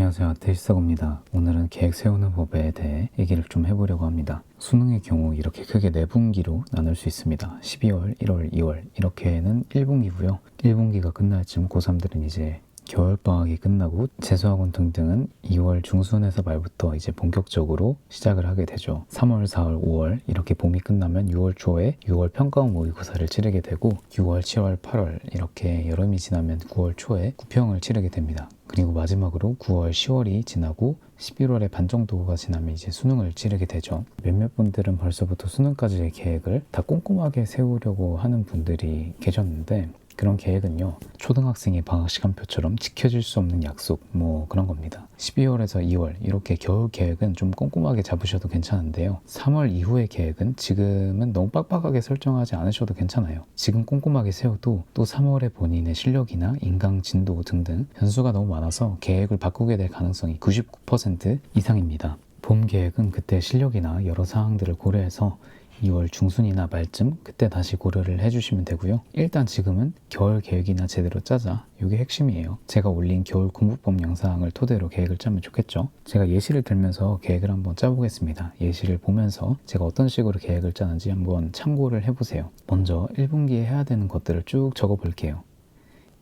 안녕하세요. 아테이스터입니다. 오늘은 계획 세우는 법에 대해 얘기를 좀 해보려고 합니다. 수능의 경우 이렇게 크게 4분기로 나눌 수 있습니다. 12월, 1월, 2월 이렇게는 1분기고요. 1분기가 끝날 쯤 고3들은 이제 겨울방학이 끝나고 재수학원 등등은 2월 중순에서 말부터 이제 본격적으로 시작을 하게 되죠. 3월, 4월, 5월 이렇게 봄이 끝나면 6월 초에 6월 평가원 모의고사를 치르게 되고 6월, 7월, 8월 이렇게 여름이 지나면 9월 초에 구평을 치르게 됩니다. 그리고 마지막으로 9월, 10월이 지나고 11월에 반 정도가 지나면 이제 수능을 치르게 되죠. 몇몇 분들은 벌써부터 수능까지의 계획을 다 꼼꼼하게 세우려고 하는 분들이 계셨는데 그런 계획은요, 초등학생의 방학 시간표처럼 지켜질 수 없는 약속 그런 겁니다. 12월에서 2월 이렇게 겨울 계획은 좀 꼼꼼하게 잡으셔도 괜찮은데요, 3월 이후의 계획은 지금은 너무 빡빡하게 설정하지 않으셔도 괜찮아요. 지금 꼼꼼하게 세워도 또 3월에 본인의 실력이나 인강 진도 등등 변수가 너무 많아서 계획을 바꾸게 될 가능성이 99% 이상입니다. 봄 계획은 그때 실력이나 여러 사항들을 고려해서 2월 중순이나 말쯤 그때 다시 고려를 해주시면 되고요. 일단 지금은 겨울 계획이나 제대로 짜자, 이게 핵심이에요. 제가 올린 겨울 공부법 영상을 토대로 계획을 짜면 좋겠죠. 제가 예시를 들면서 계획을 한번 짜보겠습니다. 예시를 보면서 제가 어떤 식으로 계획을 짜는지 한번 참고를 해보세요. 먼저 1분기에 해야 되는 것들을 쭉 적어 볼게요.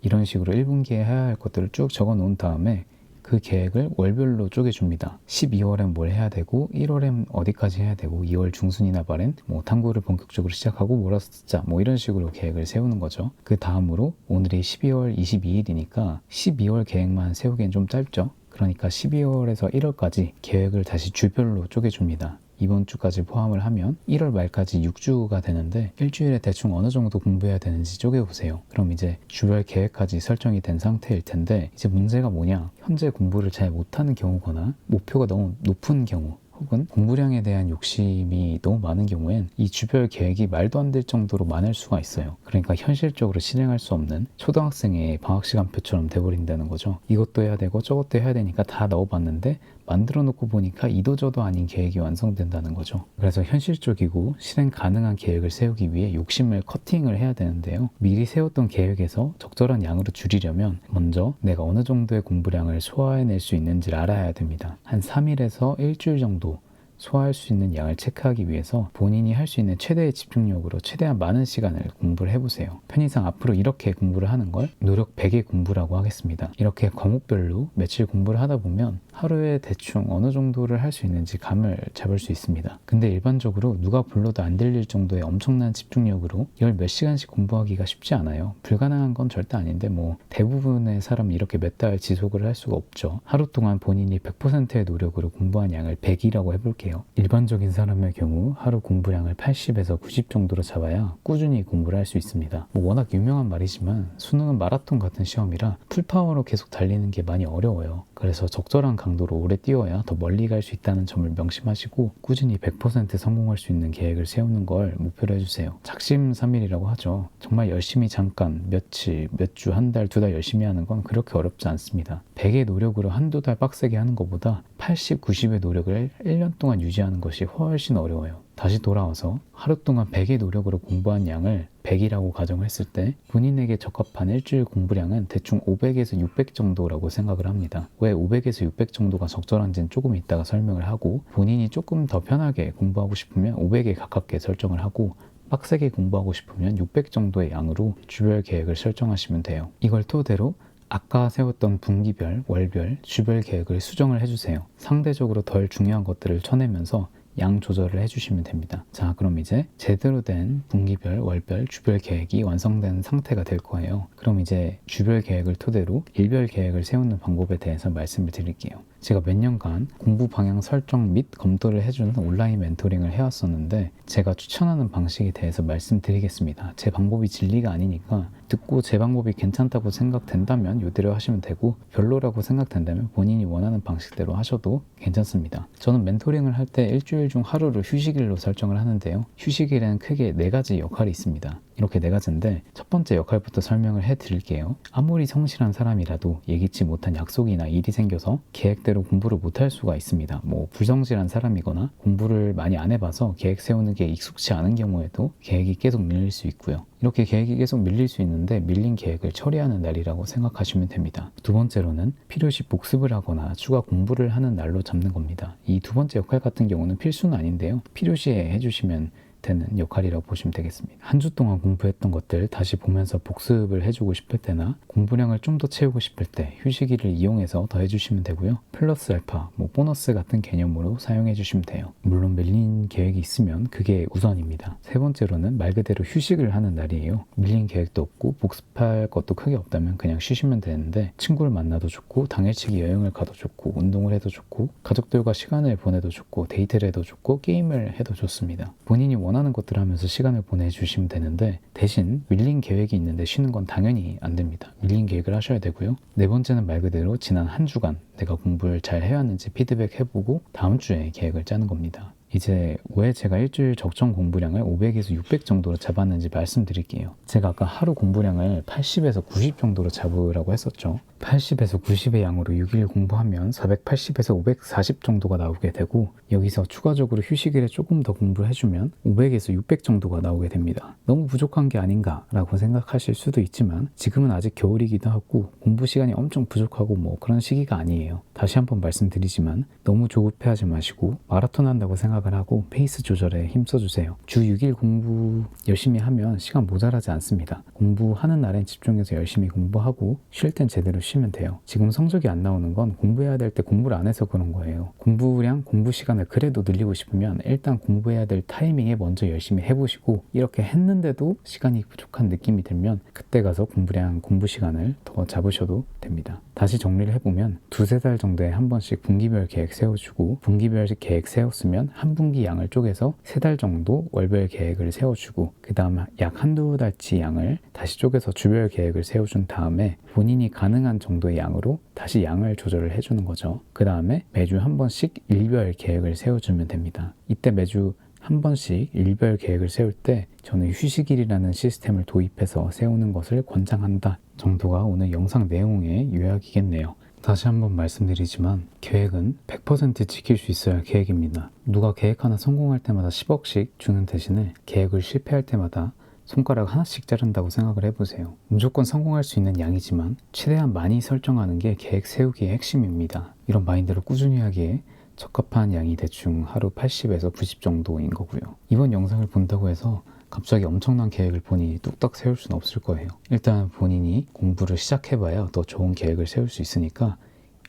이런 식으로 1분기에 해야 할 것들을 쭉 적어 놓은 다음에 그 계획을 월별로 쪼개줍니다. 12월엔 뭘 해야 되고 1월엔 어디까지 해야 되고 2월 중순이나 말엔 탐구를 본격적으로 시작하고 몰아서 듣자 이런 식으로 계획을 세우는 거죠. 그 다음으로 오늘이 12월 22일이니까 12월 계획만 세우기엔 좀 짧죠. 그러니까 12월에서 1월까지 계획을 다시 주별로 쪼개줍니다. 이번 주까지 포함을 하면 1월 말까지 6주가 되는데 일주일에 대충 어느 정도 공부해야 되는지 쪼개보세요. 그럼 이제 주별 계획까지 설정이 된 상태일 텐데 이제 문제가 뭐냐, 현재 공부를 잘 못하는 경우거나 목표가 너무 높은 경우 혹은 공부량에 대한 욕심이 너무 많은 경우엔 이 주별 계획이 말도 안 될 정도로 많을 수가 있어요. 그러니까 현실적으로 실행할 수 없는 초등학생의 방학 시간표처럼 돼버린다는 거죠. 이것도 해야 되고 저것도 해야 되니까 다 넣어봤는데 만들어 놓고 보니까 이도저도 아닌 계획이 완성된다는 거죠. 그래서 현실적이고 실행 가능한 계획을 세우기 위해 욕심을 커팅을 해야 되는데요, 미리 세웠던 계획에서 적절한 양으로 줄이려면 먼저 내가 어느 정도의 공부량을 소화해낼 수 있는지를 알아야 됩니다. 한 3일에서 일주일 정도 소화할 수 있는 양을 체크하기 위해서 본인이 할 수 있는 최대의 집중력으로 최대한 많은 시간을 공부를 해보세요. 편의상 앞으로 이렇게 공부를 하는 걸 노력 100의 공부라고 하겠습니다. 이렇게 과목별로 며칠 공부를 하다 보면 하루에 대충 어느 정도를 할 수 있는지 감을 잡을 수 있습니다. 근데 일반적으로 누가 불러도 안 들릴 정도의 엄청난 집중력으로 이걸 몇 시간씩 공부하기가 쉽지 않아요. 불가능한 건 절대 아닌데 대부분의 사람이 이렇게 몇 달 지속을 할 수가 없죠. 하루 동안 본인이 100%의 노력으로 공부한 양을 100이라고 해볼게요. 일반적인 사람의 경우 하루 공부량을 80에서 90 정도로 잡아야 꾸준히 공부를 할 수 있습니다. 워낙 유명한 말이지만 수능은 마라톤 같은 시험이라 풀파워로 계속 달리는 게 많이 어려워요. 그래서 적절한 강도로 오래 뛰어야 더 멀리 갈 수 있다는 점을 명심하시고 꾸준히 100% 성공할 수 있는 계획을 세우는 걸 목표로 해주세요. 작심삼일이라고 하죠. 정말 열심히 잠깐 며칠, 몇 주, 한 달, 2달 열심히 하는 건 그렇게 어렵지 않습니다. 100의 노력으로 한두 달 빡세게 하는 것보다 80, 90의 노력을 1년 동안 유지하는 것이 훨씬 어려워요. 다시 돌아와서 하루 동안 100의 노력으로 공부한 양을 100이라고 가정했을 때 본인에게 적합한 일주일 공부량은 대충 500에서 600 정도라고 생각을 합니다. 왜 500에서 600 정도가 적절한지는 조금 이따가 설명을 하고, 본인이 조금 더 편하게 공부하고 싶으면 500에 가깝게 설정을 하고 빡세게 공부하고 싶으면 600 정도의 양으로 주별 계획을 설정하시면 돼요. 이걸 토대로 아까 세웠던 분기별, 월별, 주별 계획을 수정을 해주세요. 상대적으로 덜 중요한 것들을 쳐내면서 양 조절을 해주시면 됩니다. 자, 그럼 이제 제대로 된 분기별, 월별, 주별 계획이 완성된 상태가 될 거예요. 그럼 이제 주별 계획을 토대로 일별 계획을 세우는 방법에 대해서 말씀을 드릴게요. 제가 몇 년간 공부 방향 설정 및 검토를 해주는 온라인 멘토링을 해왔었는데 제가 추천하는 방식에 대해서 말씀드리겠습니다. 제 방법이 진리가 아니니까 듣고 제 방법이 괜찮다고 생각된다면 이대로 하시면 되고, 별로라고 생각된다면 본인이 원하는 방식대로 하셔도 괜찮습니다. 저는 멘토링을 할 때 일주일 중 하루를 휴식일로 설정을 하는데요, 휴식일에는 크게 4가지 역할이 있습니다. 이렇게 4가지인데 첫 번째 역할부터 설명을 해드릴게요. 아무리 성실한 사람이라도 예기치 못한 약속이나 일이 생겨서 계획대로 공부를 못할 수가 있습니다. 불성실한 사람이거나 공부를 많이 안 해봐서 계획 세우는 게 익숙치 않은 경우에도 계획이 계속 밀릴 수 있고요. 이렇게 계획이 계속 밀릴 수 있는데 밀린 계획을 처리하는 날이라고 생각하시면 됩니다. 두 번째로는 필요시 복습을 하거나 추가 공부를 하는 날로 잡는 겁니다. 이 두 번째 역할 같은 경우는 필수는 아닌데요. 필요시에 해주시면 되는 역할이라고 보시면 되겠습니다. 한 주 동안 공부했던 것들 다시 보면서 복습을 해주고 싶을 때나 공부량을 좀 더 채우고 싶을 때 휴식일을 이용해서 더 해주시면 되고요. 플러스 알파, 보너스 같은 개념으로 사용해 주시면 돼요. 물론 밀린 계획이 있으면 그게 우선입니다. 세 번째로는 말 그대로 휴식을 하는 날이에요. 밀린 계획도 없고 복습할 것도 크게 없다면 그냥 쉬시면 되는데 친구를 만나도 좋고 당일치기 여행을 가도 좋고 운동을 해도 좋고 가족들과 시간을 보내도 좋고 데이트를 해도 좋고 게임을 해도 좋습니다. 본인이 원하는 것들을 하면서 시간을 보내주시면 되는데 대신 밀린 계획이 있는데 쉬는 건 당연히 안 됩니다. 밀린 계획을 하셔야 되고요. 네 번째는 말 그대로 지난 한 주간 내가 공부를 잘 해왔는지 피드백 해보고 다음 주에 계획을 짜는 겁니다. 이제 왜 제가 일주일 적정 공부량을 500에서 600 정도로 잡았는지 말씀드릴게요. 제가 아까 하루 공부량을 80에서 90 정도로 잡으라고 했었죠. 80에서 90의 양으로 6일 공부하면 480에서 540 정도가 나오게 되고 여기서 추가적으로 휴식일에 조금 더 공부를 해주면 500에서 600 정도가 나오게 됩니다. 너무 부족한 게 아닌가 라고 생각하실 수도 있지만 지금은 아직 겨울이기도 하고 공부 시간이 엄청 부족하고 그런 시기가 아니에요. 다시 한번 말씀드리지만 너무 조급해하지 마시고 마라톤 한다고 생각을 하고 페이스 조절에 힘써주세요. 주 6일 공부 열심히 하면 시간 모자라지 않습니다. 공부하는 날엔 집중해서 열심히 공부하고 쉴 땐 제대로 쉬면 돼요. 지금 성적이 안 나오는 건 공부해야 될 때 공부를 안 해서 그런 거예요. 공부량, 공부 시간을 그래도 늘리고 싶으면 일단 공부해야 될 타이밍에 먼저 열심히 해보시고 이렇게 했는데도 시간이 부족한 느낌이 들면 그때 가서 공부량, 공부 시간을 더 잡으셔도 됩니다. 다시 정리를 해보면 두세 달 정도에 한 번씩 분기별 계획 세워주고 분기별 계획 세웠으면 한 분기 양을 쪼개서 3달 정도 월별 계획을 세워주고 그 다음 약 한두 달치 양을 다시 쪼개서 주별 계획을 세워준 다음에 본인이 가능한 정도의 양으로 다시 양을 조절을 해주는 거죠. 그 다음에 매주 한 번씩 일별 계획을 세워주면 됩니다. 이때 매주 한 번씩 일별 계획을 세울 때 저는 휴식일이라는 시스템을 도입해서 세우는 것을 권장한다 정도가 오늘 영상 내용의 요약이겠네요. 다시 한번 말씀드리지만 계획은 100% 지킬 수 있어야 계획입니다. 누가 계획 하나 성공할 때마다 10억씩 주는 대신에 계획을 실패할 때마다 손가락 하나씩 자른다고 생각을 해보세요. 무조건 성공할 수 있는 양이지만 최대한 많이 설정하는 게 계획 세우기의 핵심입니다. 이런 마인드를 꾸준히 하기에 적합한 양이 대충 하루 80에서 90 정도인 거고요. 이번 영상을 본다고 해서 갑자기 엄청난 계획을 본인이 뚝딱 세울 수는 없을 거예요. 일단 본인이 공부를 시작해봐야 더 좋은 계획을 세울 수 있으니까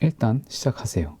일단 시작하세요.